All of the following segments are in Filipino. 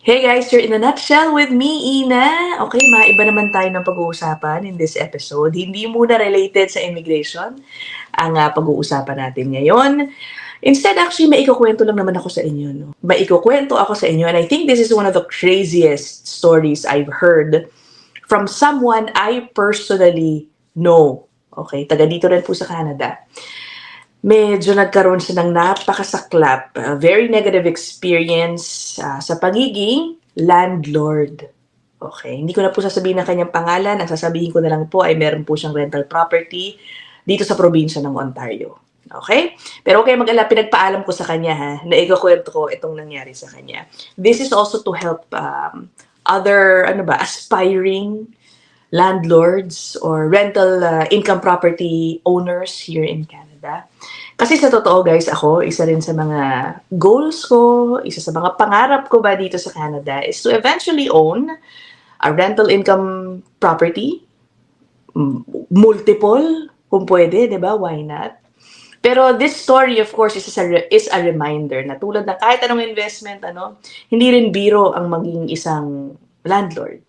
Hey guys, you're in a nutshell with me, Ina. Okay, maiba naman tayo ng pag-uusapan in this episode. Hindi muna related sa immigration ang pag-uusapan natin ngayon. Instead, actually, maikukwento lang naman ako sa inyo. No? Maikukwento ako sa inyo, and I think this is one of the craziest stories I've heard from someone I personally know. Okay, taga dito rin po sa Canada. Medyo nagkaroon siya ng napakasaklap, very negative experience sa pagiging landlord. Okay, hindi ko na po sasabihin ang kanyang pangalan. Ang sasabihin ko na lang po ay meron po siyang rental property dito sa probinsya ng Ontario. Okay? Pero okay, mag-alala, pinagpaalam ko sa kanya ha, na ikukwento ko itong nangyari sa kanya. This is also to help other, aspiring landlords or rental income property owners here in Canada. Kasi sa totoo guys, ako, isa rin sa mga goals ko, isa sa mga pangarap ko ba dito sa Canada is to eventually own a rental income property, multiple, kung pwede, di ba? Why not? Pero this story, of course, is a reminder na tulad ng kahit anong investment, hindi rin biro ang maging isang landlord.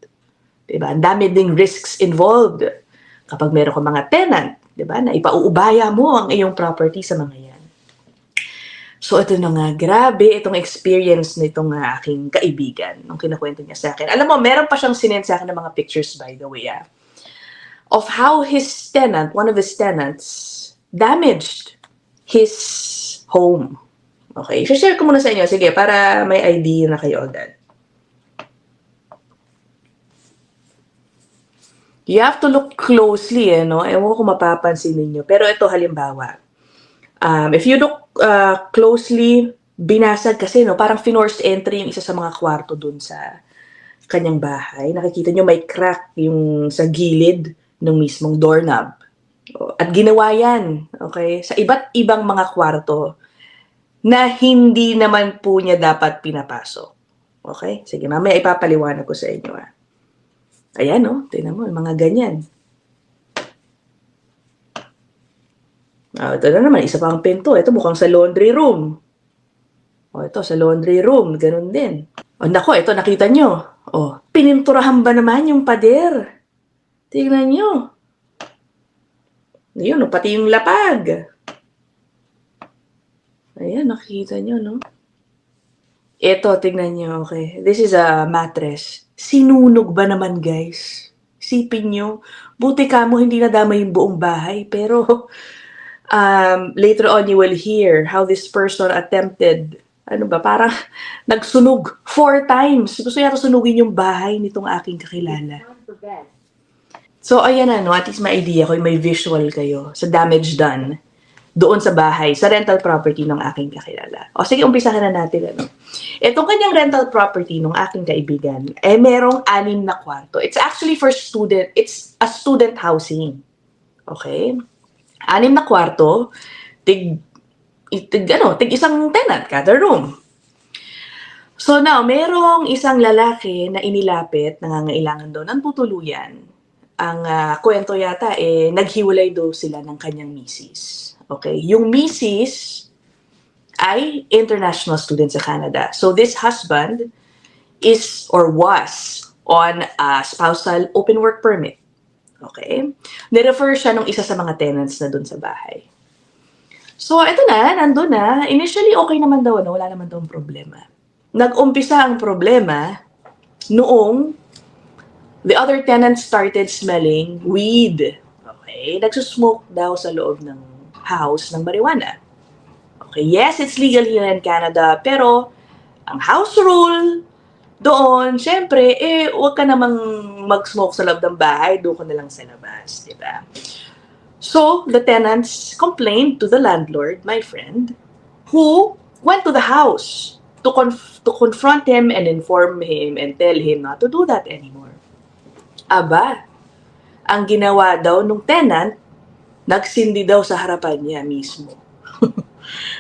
Diba? Ang dami ding risks involved kapag meron ka mga tenant, diba? Na ipauubaya mo ang iyong property sa mga yan. So ito na nga, grabe itong experience nitong aking kaibigan nung kinakwento niya sa akin. Alam mo, meron pa siyang sinend sa akin ng mga pictures, by the way, of how his tenant, one of his tenants, damaged his home. Okay, share ko muna sa inyo, sige, para may idea na kayo agad. You have to look closely, no? Ewan ko kung mapapansin ninyo. Pero ito, halimbawa. If you look closely, binasag kasi, no? Parang forced entry yung isa sa mga kwarto dun sa kanyang bahay. Nakikita nyo may crack yung sa gilid ng mismong doorknob. At ginawa yan, okay? Sa iba't ibang mga kwarto na hindi naman po niya dapat pinapasok. Okay? Sige, mamaya ipapaliwanag ko sa inyo, Ayan, no? Tingnan mo, mga ganyan. Ito na naman, isa pang pinto. Ito mukhang sa laundry room. Ito, sa laundry room. Ganun din. Nako, ito, nakita nyo. Pininturahan ba naman yung pader? Tingnan nyo. Yun, pati yung lapag. Ayan, nakikita nyo, no? Ito, tingnan nyo, okay. This is a mattress. Sinunog ba naman, guys? Isipin nyo, buti ka mo hindi nadama yung buong bahay. Pero, later on, you will hear how this person attempted, parang nagsunog 4 times. Gusto yata sunugin yung bahay nitong aking kakilala. So, ayan at least may idea ko, may visual kayo sa damage done doon sa bahay, sa rental property ng aking kakilala. Sige, umpisahan na natin, Itong kanyang rental property ng aking kaibigan, merong 6 na kwarto. It's actually for student, it's a student housing. Okay? 6 na kwarto, tig isang tenant kada room. So now, merong isang lalaki na inilapit, nangangailangan daw ng tutuluyan. Ang kwento yata, naghiwalay daw sila ng kanyang misis. Okay? Yung misis ay international student sa Canada. So this husband is or was on a spousal open work permit. Okay? Nirefer siya nung isa sa mga tenants na dun sa bahay. So ito na, nandun na. Initially okay naman daw, wala naman daw problema. Nag-umpisa ang problema noong the other tenants started smelling weed. Okay? Nagsusmoke daw sa loob ng house ng marijuana. Okay, yes, it's legal here in Canada, pero ang house rule doon, syempre, huwag ka namang mag-smoke sa loob ng bahay, doon ka na lang sa labas, di ba? So, the tenants complained to the landlord, my friend, who went to the house to confront him and inform him and tell him not to do that anymore. Aba, ang ginawa daw nung tenant, nagsindi daw sa harapan niya mismo.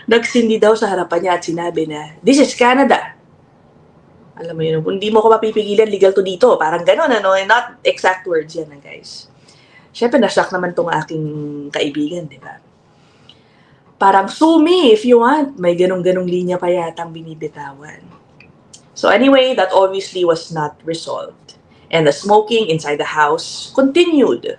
Nagsindi daw sa harapan niya at sinabi na, "This is Canada." Alam mo yun, kung hindi mo ko mapipigilan, legal to dito. Parang gano'n, not exact words yan, guys. Siyempre, na-shock naman tong aking kaibigan, di ba? Parang, sue me if you want. May ganong-ganong linya pa yatang binibitawan. So anyway, that obviously was not resolved. And the smoking inside the house continued.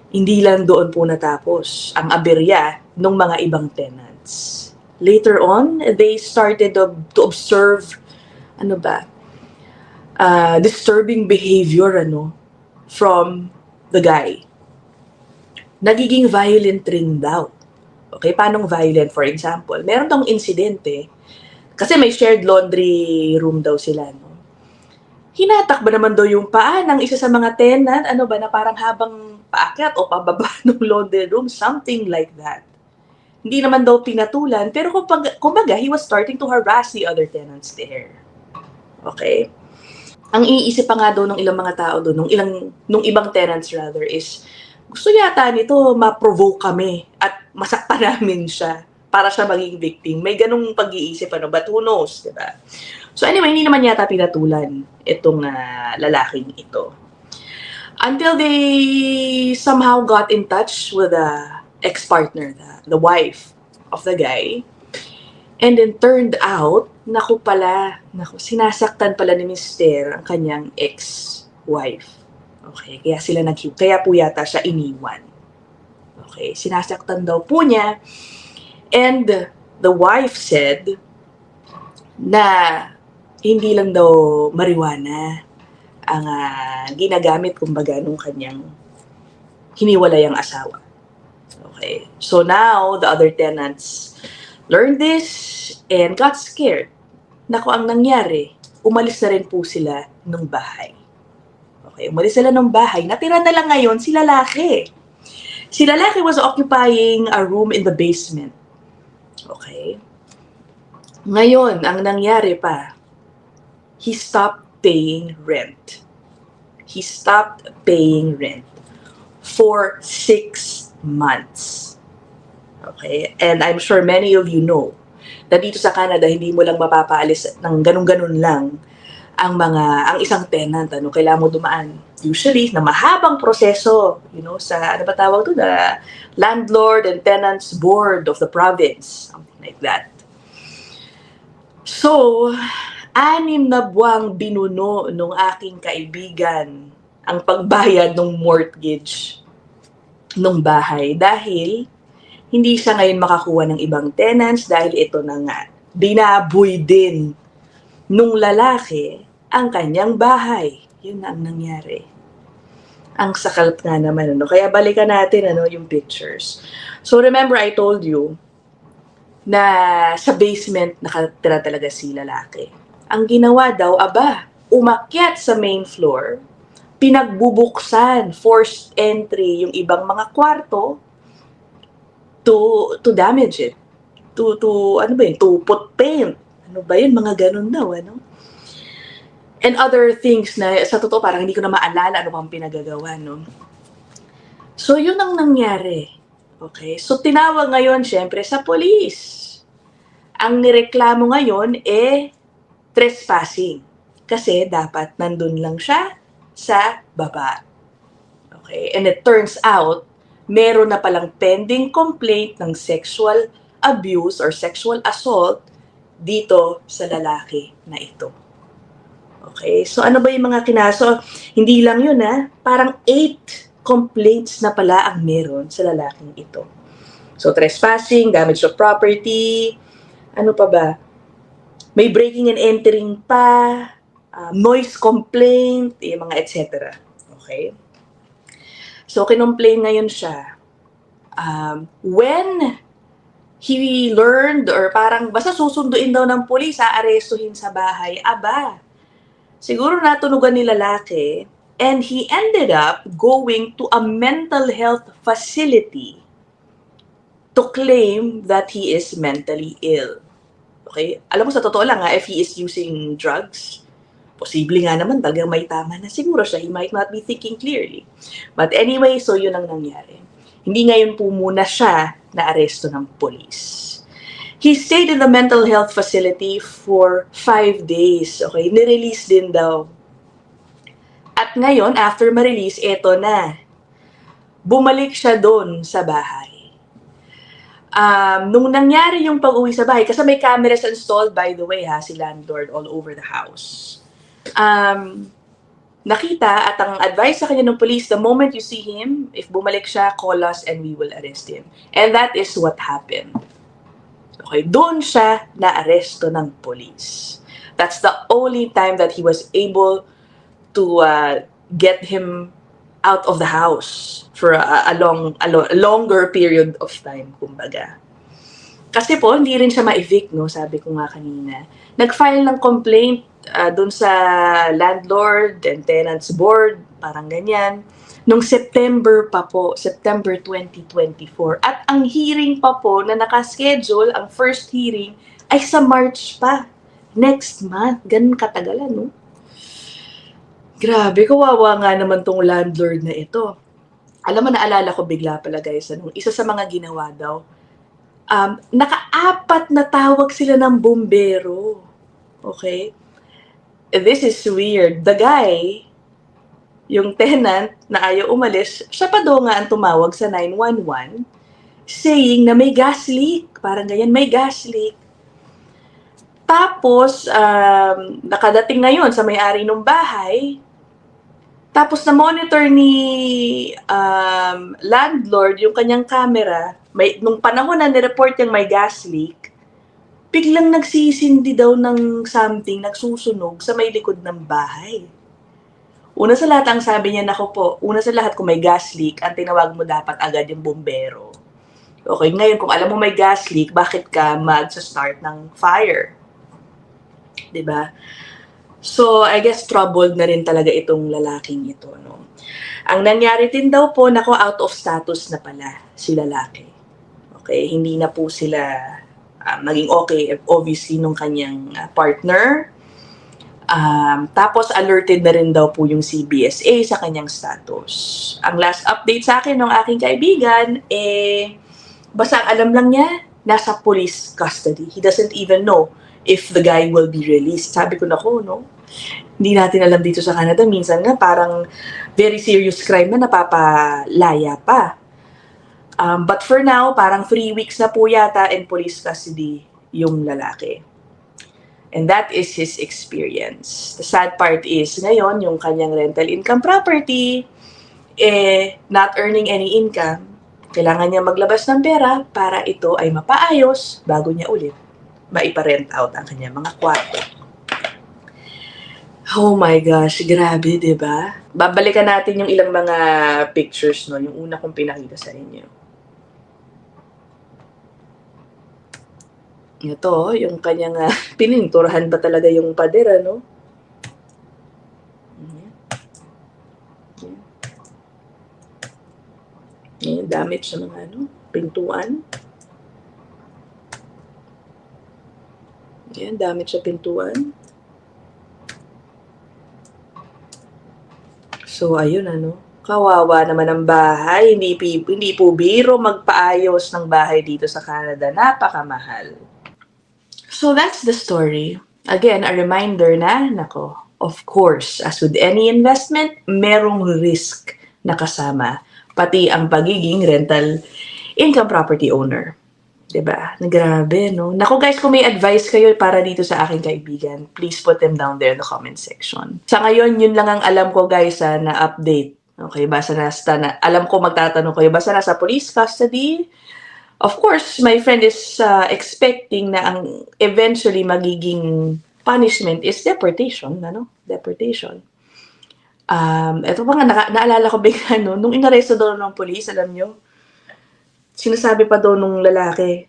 Hindi lang doon po natapos ang aberya ng mga ibang tenants. Later on, they started to observe, ano ba, disturbing behavior, from the guy. Nagiging violent rin daw. Okay, paanong violent? For example, meron tong insidente, kasi may shared laundry room daw sila, no? Hinatak ba naman daw yung paa ng isa sa mga tenant, ano ba, na parang habang paakyat o pababa ng laundry room, something like that. Hindi naman daw pinatulan, pero kumbaga, he was starting to harass the other tenants there. Okay? Ang iisip pa nga daw ng ilang mga tao doon, nung ibang tenants rather, is gusto yata nito ma-provoke kami at masaktan namin siya para siya maging victim. May ganung pag-iisip, but who knows, diba? So anyway, hindi naman yata pinatulan itong lalaking ito. Until they somehow got in touch with the ex-partner, the wife of the guy. And then turned out, sinasaktan pala ni Mister ang kanyang ex-wife. Okay, kaya po yata siya iniwan. Okay, sinasaktan daw po niya. And the wife said na hindi lang daw marijuana ang ginagamit, kumbaga, nung kanyang hiniwalayang asawa. Okay, so now the other tenants learned this and got scared. Naku, ang nangyari, umalis na rin po sila ng bahay. Okay, umalis sila ng bahay. Natira na lang ngayon si lalaki. Si lalaki was occupying a room in the basement. Okay. Ngayon, ang nangyari pa, he stopped paying rent. He stopped paying rent for 6 months. Okay? And I'm sure many of you know na dito sa Canada, hindi mo lang mapapaalis ng ganun-ganun lang ang isang tenant. Kailangan mo dumaan usually na mahabang proseso, sa, ano ba tawag to, the Landlord and Tenants Board of the province, something like that. So, 6 na buwang binuno nung aking kaibigan ang pagbayad ng mortgage nung bahay dahil hindi siya ngayon makakuha ng ibang tenants dahil ito na nga, binaboy din nung lalaki ang kanyang bahay. Yun na ang nangyari. Ang sakal nga naman, Kaya balikan natin, yung pictures. So remember, I told you na sa basement nakatira talaga si lalaki. Ang ginawa daw, umakyat sa main floor, pinagbubuksan, forced entry yung ibang mga kwarto to damage it. To put paint. Mga ganun daw, And other things na sa totoo parang hindi ko na maalala ano pang pinagagawa, So yun ang nangyari. Okay? So tinawag ngayon syempre sa police. Ang nireklamo ngayon trespassing. Kasi dapat nandun lang siya sa baba. Okay? And it turns out, meron na palang pending complaint ng sexual abuse or sexual assault dito sa lalaki na ito. Okay? So ano ba yung mga kinaso? Hindi lang yun, parang 8 complaints na pala ang meron sa lalaking ito. So trespassing, damage of property, ano pa ba? May breaking and entering pa, noise complaint, yung mga etc. Okay? So, kinomplain ngayon siya. When he learned, or parang basta susunduin daw ng pulis, aarestuhin sa bahay, siguro natunugan ni lalaki, and he ended up going to a mental health facility to claim that he is mentally ill. Okay? Alam mo, sa totoo lang, if he is using drugs, posible nga naman talagang may tama na siguro siya. He might not be thinking clearly. But anyway, so yun ang nangyari. Hindi ngayon po muna siya na-aresto ng police. He stayed in the mental health facility for 5 days. Okay? Nirelease din daw. At ngayon, after ma-release, eto na. Bumalik siya doon sa bahay. Nung nangyari yung pag-uwi sa bahay, kasi may cameras installed, by the way, si landlord all over the house. Nakita at ang advice sa kanya ng police, the moment you see him, if bumalik siya, call us and we will arrest him. And that is what happened. Okay, doon siya na-aresto ng police. That's the only time that he was able to get him out of the house for a longer period of time, kumbaga. Kasi po, hindi rin siya ma-evict, no? Sabi ko nga kanina. Nag-file ng complaint dun sa landlord and tenants board, parang ganyan. Nung September pa po, September 2024. At ang hearing pa po na nakaschedule, ang first hearing, ay sa March pa. Next month. Ganun katagalan, no? Grabe, kawawa nga naman tong landlord na ito. Alam mo, naalala ko bigla pala guys, isa sa mga ginawa daw, naka-4 na tawag sila ng bumbero. Okay? This is weird. The guy, yung tenant na ayaw umalis, siya pa daw nga ang tumawag sa 911 saying na may gas leak. Parang ganyan, may gas leak. Tapos, nakadating na yun sa may-ari ng bahay. Tapos na-monitor ni landlord yung kanyang camera. Nung panahon na nireport yung may gas leak, biglang nagsisindi daw ng something, nagsusunog sa may likod ng bahay. Una sa lahat, ang sabi niya, nako po, una sa lahat kung may gas leak, ang tinawag mo dapat agad yung bumbero. Okay, ngayon kung alam mo may gas leak, bakit ka mag-start ng fire? 'Di ba? So, I guess troubled na rin talaga itong lalaking ito, no? Ang nangyari din daw po, nako, out of status na pala si lalaki. Okay, hindi na po sila naging okay, obviously, nung kanyang partner. Tapos, alerted na rin daw po yung CBSA sa kanyang status. Ang last update sa akin ng aking kaibigan, basta alam lang niya, nasa police custody. He doesn't even know if the guy will be released. Sabi ko, nako, no? Hindi natin alam dito sa Canada. Minsan nga, parang very serious crime na napapalaya pa. But for now, parang 3 weeks na po yata in police custody yung lalaki. And that is his experience. The sad part is, ngayon, yung kanyang rental income property, not earning any income, kailangan niya maglabas ng pera para ito ay mapaayos bago niya ulit maiparent out ang kanyang mga kwarto. Oh my gosh, grabe, diba? Babalikan natin yung ilang mga pictures, no? Yung una kong pinakita sa inyo. Ito, yung kanyang pininturahan ba talaga yung pader, no? Yan, damage sa mga pintuan. Yan, damage sa pintuan. So, ayun kawawa naman ang bahay. Hindi po biro magpaayos ng bahay dito sa Canada. Napakamahal. So, that's the story. Again, a reminder na, nako, of course, as with any investment, merong risk na kasama. Pati ang pagiging rental income property owner. Diba? Grabe, no? Naku guys, kung may advice kayo para dito sa aking kaibigan, please put them down there in the comment section. Sa ngayon, yun lang ang alam ko guys na update. Okay, basta alam ko magtatanong kayo, basta nasa police custody. Of course, my friend is expecting na ang eventually magiging punishment is deportation, Deportation. Ito pa nga, naalala ko bigla, nung inaresto daw ng police, alam nyo, sinasabi pa daw nung lalaki,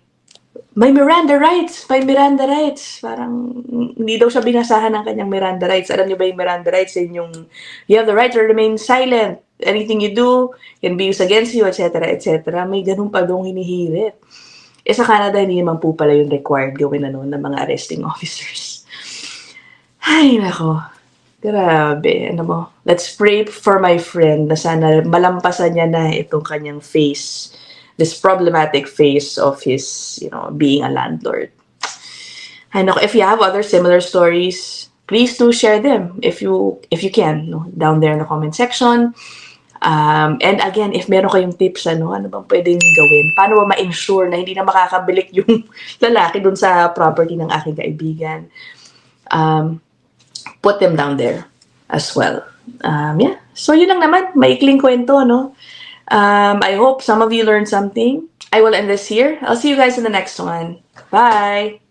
may Miranda rights. Parang hindi daw siya binasahan ng kanyang Miranda rights. Alam niyo ba yung Miranda rights? You have the right to remain silent. Anything you do can be used against you, etc., etc. May ganun pa daw hinihirit. Sa Canada, hindi naman po pala yung required gawin ng mga arresting officers. Ay, nako. Grabe. Let's pray for my friend na sana malampasan niya na itong kanyang phase, this problematic phase of his, being a landlord. And if you have other similar stories, please do share them if you can, down there in the comment section. And again, if meron kayong tips, ano bang pwedeng gawin? Paano ba ma-ensure na hindi na makakabilik yung lalaki dun sa property ng aking kaibigan? Put them down there as well. Yeah. So yun lang naman, maikling kwento, no? I hope some of you learned something. I will end this here. I'll see you guys in the next one. Bye!